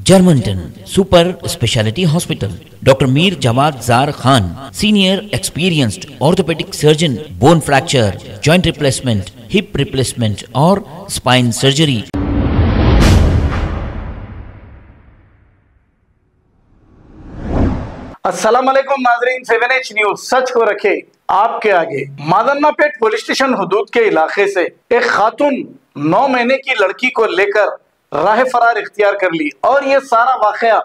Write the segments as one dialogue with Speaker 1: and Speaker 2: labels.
Speaker 1: Germanton super speciality hospital, doctor Mir Jawad Zar Khan, senior experienced orthopaedic surgeon, bone fracture, joint replacement, hip replacement और spine surgery.
Speaker 2: अस्सलाम वालेकुम नाज़रीन, 7H news सच को रखे आपके आगे। मादन्नापेट पुलिस स्टेशन हुदूद के इलाके से एक खातून 9 महीने की लड़की को लेकर राह फरार इख्तियार कर ली और ये सारा वाकया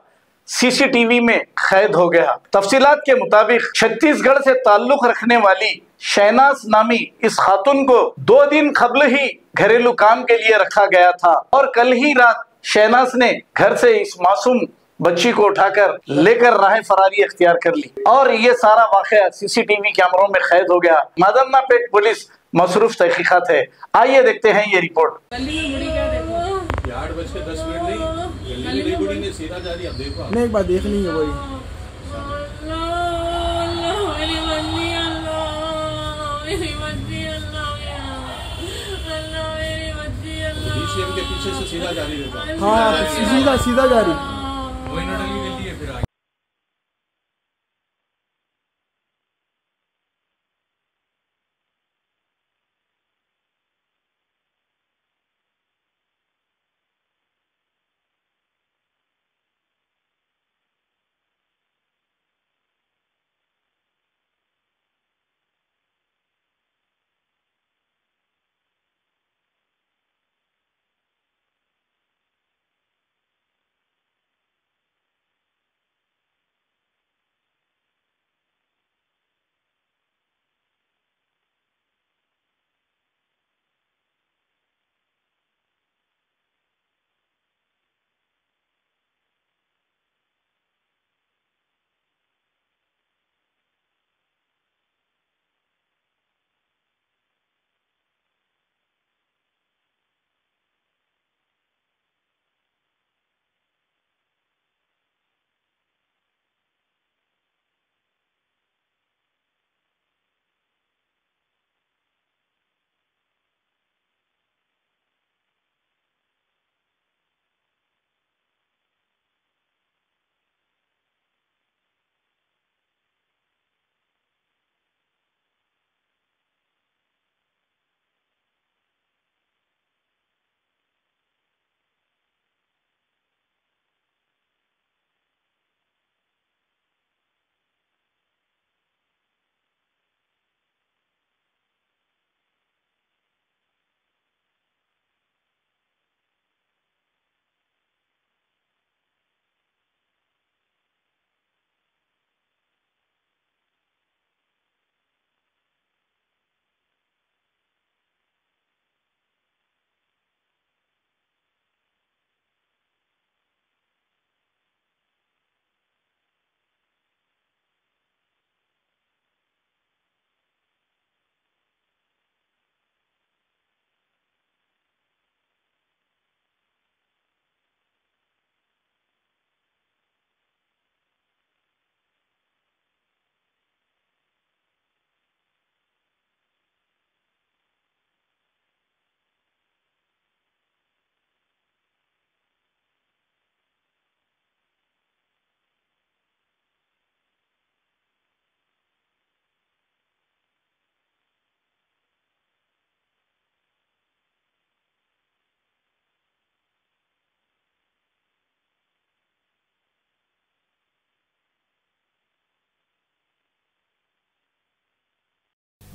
Speaker 2: सीसीटीवी में कैद हो गया। तफसीलात के मुताबिक छत्तीसगढ़ से ताल्लुक रखने वाली शहनाज नामी इस खातून को 2 दिन कबल ही घरेलू काम के लिए रखा गया था और कल ही रात शहनाज ने घर से इस मासूम बच्ची को उठाकर लेकर राह फरारी इख्तियार कर ली और ये सारा वाकया सीसीटीवी कैमरों में कैद हो गया। मादन्नापेट पुलिस मसरूफ तहकीकात है। आइए देखते हैं ये रिपोर्ट।
Speaker 3: 8:10 नहीं बुढ़ी ने सीधा जा रही। अब देखो
Speaker 4: नहीं, एक बार देखनी है वही।
Speaker 3: डीसीएम के पीछे से सीधा जा रही है।
Speaker 4: हाँ, सीधा जा रही।
Speaker 3: वही न डली गई है फिर।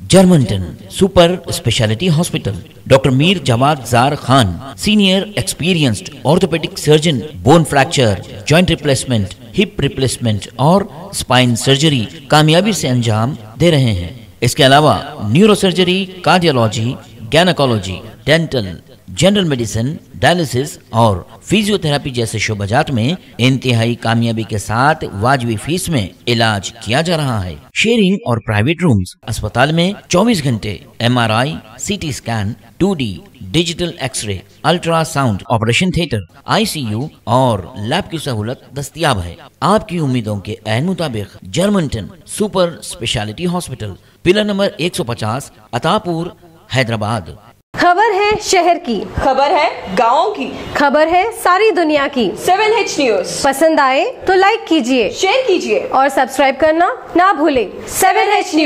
Speaker 1: Germanten super speciality hospital, doctor Mir Jawad Zar Khan, senior experienced orthopaedic surgeon, bone fracture, joint replacement, hip replacement और स्पाइन सर्जरी कामयाबी से अंजाम दे रहे हैं। इसके अलावा neuro surgery, cardiology, gynaecology, dental, general medicine, dialysis और फिजियोथेरेपी जैसे शोबाजात में इंतहाई कामयाबी के साथ वाजबी फीस में इलाज किया जा रहा है। शेयरिंग और प्राइवेट रूम्स। अस्पताल में 24 घंटे MRI, CT scan, 2D digital x ray, ultrasound, operation theatre, ICU और लैब की सहूलत दस्तयाब है। आपकी उम्मीदों के ऐन मुताबिक Germanten super speciality hospital, pillar number 150, Attapur, Hyderabad.
Speaker 5: खबर है शहर की,
Speaker 6: खबर है गाँव की,
Speaker 5: खबर है सारी दुनिया की।
Speaker 6: 7H न्यूज
Speaker 5: पसंद आए तो लाइक कीजिए,
Speaker 6: शेयर कीजिए
Speaker 5: और सब्सक्राइब करना ना भूलें।
Speaker 6: 7H news.